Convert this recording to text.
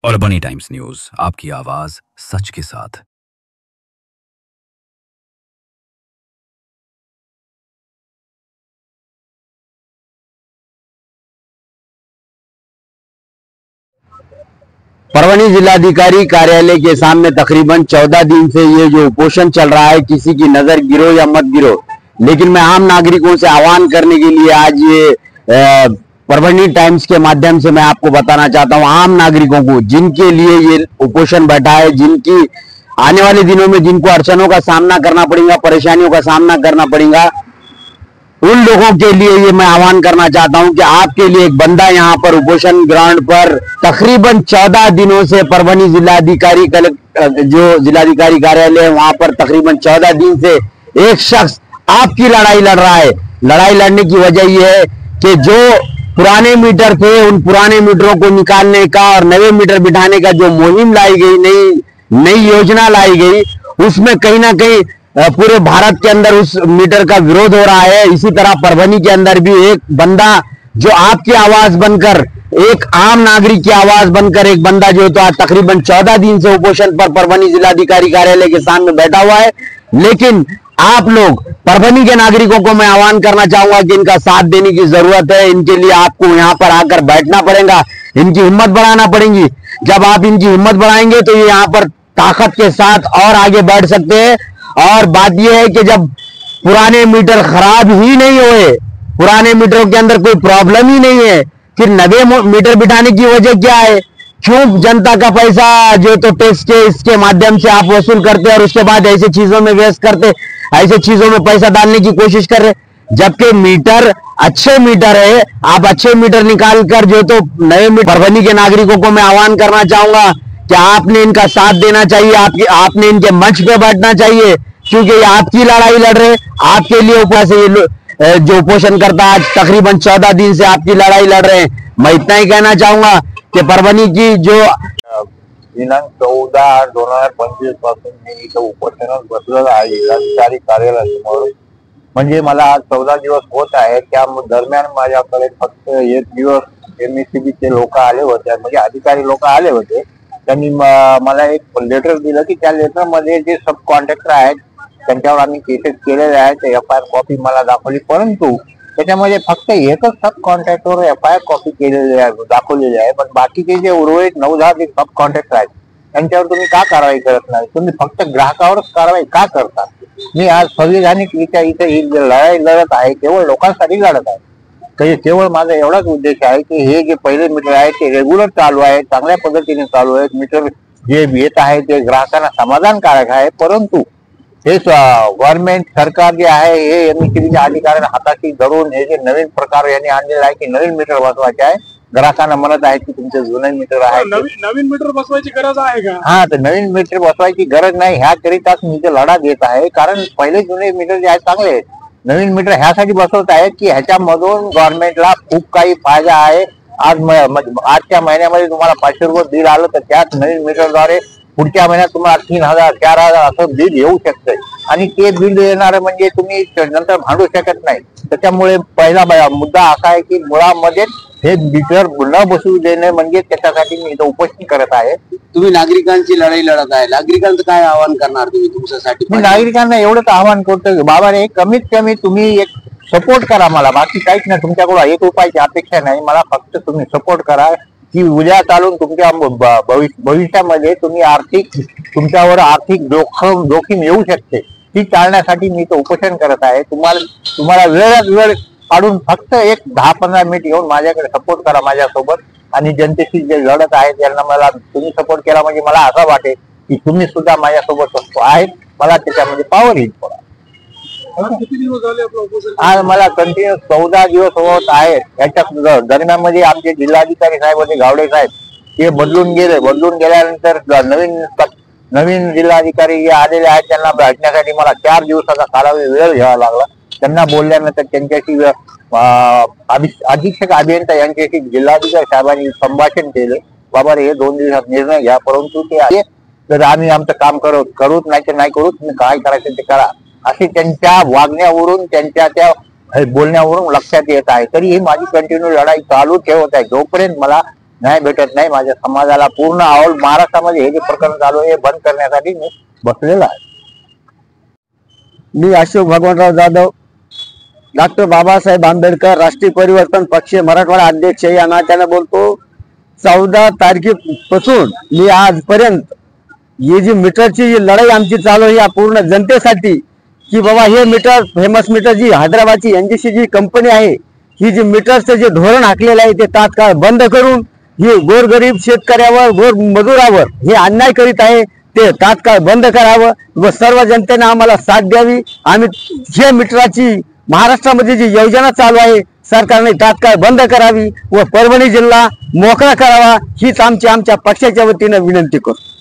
और बनी times news, आपकी आवाज सच के साथ। परभनी जिलाधिकारी कार्यालय के सामने तकरीबन 14 दिन से ये जो उपोषण चल रहा है, किसी की नजर गिरो या मत गिरो, लेकिन मैं आम नागरिकों से आह्वान करने के लिए आज ये परभनी टाइम्स के माध्यम से मैं आपको बताना चाहता हूं, आम नागरिकों को जिनके लिए ये उपोषण बैठा है, जिनकी आने वाले दिनों में जिनको अड़चनों का सामना करना पड़ेगा, परेशानियों का सामना करना पड़ेगा, उन लोगों के लिए ये मैं आह्वान करना चाहता हूं कि आपके लिए एक बंदा यहां पर उपोषण ग्राउंड पर तकरीबन 14 दिनों से परभनी जिलाधिकारी जो जिलाधिकारी कार्यालय है वहां पर तकरीबन 14 दिन से एक शख्स आपकी लड़ाई लड़ रहा है। लड़ाई लड़ने की वजह यह है कि जो पुराने मीटर थे उन पुराने मीटरों को निकालने का और नए मीटर बिठाने का जो मुहिम लाई गई, नई योजना लाई गई, उसमें कहीं ना कहीं पूरे भारत के अंदर उस मीटर का विरोध हो रहा है। इसी तरह परभनी के अंदर भी एक बंदा जो आपकी आवाज बनकर, एक आम नागरिक की आवाज बनकर एक बंदा जो तो आज तकरीबन 14 दिन से उपोषण पर परभनी जिलाधिकारी कार्यालय के सामने बैठा हुआ है। लेकिन आप लोग परभनी के नागरिकों को मैं आह्वान करना चाहूंगा कि इनका साथ देने की जरूरत है। इनके लिए आपको यहां पर आकर बैठना पड़ेगा, इनकी हिम्मत बढ़ाना पड़ेगी। जब आप इनकी हिम्मत बढ़ाएंगे तो ये यहां पर ताकत के साथ और आगे बढ़ सकते हैं। और बात यह है कि जब पुराने मीटर खराब ही नहीं हुए, पुराने मीटरों के अंदर कोई प्रॉब्लम ही नहीं है, फिर नए मीटर बिठाने की वजह क्या है? क्यों जनता का पैसा जो तो टैक्स के इसके माध्यम से आप वसूल करते और उसके बाद ऐसे चीजों में वेस्ट करते, ऐसे चीजों में पैसा डालने की कोशिश कर रहे, जबकि मीटर अच्छे मीटर है। आप अच्छे मीटर निकाल कर जो तो नए मीटर, परभनी के नागरिकों को मैं आह्वान करना चाहूंगा कि आपने इनका साथ देना चाहिए, आपने इनके मंच पे बैठना चाहिए, क्योंकि ये आपकी लड़ाई लड़ रहे, आपके लिए ऊपर से जो उपोषण करता है आज तकरीबन 14 दिन से आपकी लड़ाई लड़ रहे हैं। मैं इतना ही कहना चाहूंगा कि परभनी की जो दिनांक 14/8/2025 पासून मी इथं उपोषणात बसलेला आहे जिल्हाधिकारी कार्यालयासमोर। म्हणजे मला आज 14 दिवस होत आहे। त्या दरम्यान माझ्याकडे फक्त एक दिवस एमएससीबी चे लोक आले होते, म्हणजे अधिकारी लोक आले होते। त्यांनी मला एक लेटर दिलं की त्या लेटर मध्ये जे सब कॉन्ट्रॅक्टर आहेत त्यांच्यावर आम्ही केसेस केलेले आहेत, एफआयआर कॉपी मला दाखवली, परंतु त्याच्यामध्ये फक्त एकच सब कॉन्ट्रॅक्टवर एफआयआर कॉपी केलेली आहे, दाखवलेली आहे। पण बाकीचे जे उर्वरित 9-10 जे सब कॉन्ट्रॅक्टर आहेत त्यांच्यावर तुम्ही का कारवाई करत नाही? तुम्ही फक्त ग्राहकावरच कारवाई का करता? मी आज संविधानिकरित्या इथे ही लढाई लढत आहे, केवळ लोकांसाठी लढत आहे। केवळ माझा एवढाच उद्देश आहे की हे जे पहिले मीटर आहे ते रेग्युलर चालू आहे, चांगल्या पद्धतीने चालू आहे। मीटर जे येत आहे ते ग्राहकांना समाधानकारक आहे, परंतु हे गव्हर्नमेंट सरकार जे आहे हे एमएससीबीच्या अधिकाऱ्यांना हाताशी धरून हे जे नवीन प्रकार यांनी आणलेला आहे की नवीन मीटर बसवायचे आहे, ग्राहकांना म्हणत आहे की तुमचे जुने मीटर आहे, नवीन मीटर बसवायची गरज आहे का? हा, तर नवीन मीटर बसवायची गरज नाही, ह्याकरिताच मी ते लढा देत आहे। कारण पहिले जुने मीटर जे आहेत चांगले आहेत, नवीन मीटर ह्यासाठी बसवत आहेत की ह्याच्यामधून गव्हर्नमेंटला खूप काही फायदा आहे। आजच्या महिन्यामध्ये तुम्हाला 500 रुपये बिल आलं तर त्याच नवीन मीटरद्वारे पुढच्या महिन्यात तुम्हाला 3000 4000 असं बिल येऊ शकतंय, आणि ते बिल येणार म्हणजे तुम्ही नंतर भांडू शकत नाही। त्याच्यामुळे पहिला मुद्दा असा आहे की मुळामध्ये हे मीटर न बसवू देणे, म्हणजे त्याच्यासाठी मी इथं उपोषण करत आहे। तुम्ही नागरिकांची लढाई लढत आहे, नागरिकांचं काय आवाहन करणार तुम्ही तुमच्यासाठी? मी नागरिकांना एवढंच आवाहन करतो की बाबा रे, कमीत कमी तुम्ही एक सपोर्ट करा मला, बाकी काहीच नाही। तुमच्याकडून 1 रुपयाची अपेक्षा नाही, मला फक्त तुम्ही सपोर्ट करा की उद्या चालून तुमच्या भविष्यामध्ये तुम्ही तुमच्यावर आर्थिक जोखीम येऊ शकते, ती टाळण्यासाठी मी तो उपोषण करत आहे। तुम्हाला वेळ काढून फक्त एक 10-15 मिनिट येऊन माझ्याकडे सपोर्ट करा माझ्यासोबत, आणि जनतेशी जे लढत आहे त्यांना मला तुम्ही सपोर्ट केला म्हणजे मला असं वाटेल की तुम्ही सुद्धा माझ्यासोबत आहेत, मला त्याच्यामध्ये पॉवर येईल थोडा। किती दिवस झाले आपलं उपोषण? आज मला कंटिन्यू 14 दिवस होत आहेत। याच्या दरम्यान मध्ये आमचे जिल्हाधिकारी साहेब होते, गावडे साहेब, ते बदलून गेल्यानंतर नवीन जिल्हाधिकारी आलेले आहेत, त्यांना भेटण्यासाठी मला 4 दिवसाचा कालावधी वेळ घ्यावा लागला। त्यांना बोलल्यानंतर त्यांच्याशी अधीक्षक अभियंता यांच्याशी जिल्हाधिकारी साहेबांनी संभाषण केले, बाबा रे हे 2 दिवसात निर्णय घ्या, परंतु ते आले तर आम्ही आमचं काम करूच नाही तर नाही करू, तुम्ही काय करायचं ते करा, अशी त्यांच्या वागण्यावरून त्यांच्या त्या बोलण्यावरून लक्षात येत आहे। तरी ही माझी कंटिन्यू लढाई चालू ठेवत आहे जोपर्यंत मला नाही भेटत नाही. माझ्या समाजाला पूर्ण ऑल महाराष्ट्रामध्ये हे जे प्रकरण चालू आहे हे बंद करण्यासाठी मी बसलेला आहे. मी अशोक भगवानराव जाधव, डॉक्टर बाबासाहेब आंबेडकर राष्ट्रीय परिवर्तन पक्ष मराठवाडा अध्यक्ष या नात्याने बोलतो. 14 तारखेपासून मी आजपर्यंत ही जी मीटरची जी लढाई आमची चालू आहे या पूर्ण जनतेसाठी, की बाबा हे मीटर फेमस मीटर जी हैदराबादची NGC जी कंपनी आहे, ही जी मीटरचं जे धोरण आखलेलं आहे ते तात्काळ बंद करून ही गोरगरीब शेतकऱ्यावर गोर मजुरावर हे अन्याय करीत आहे ते तात्काळ बंद करावं व सर्व जनतेने आम्हाला साथ द्यावी. आम्ही हे मीटराची महाराष्ट्रामध्ये जी योजना चालू आहे सरकारने तात्काळ बंद करावी व परभणी जिल्हा मोकळा करावा हीच आमच्या पक्षाच्या वतीने विनंती करतो.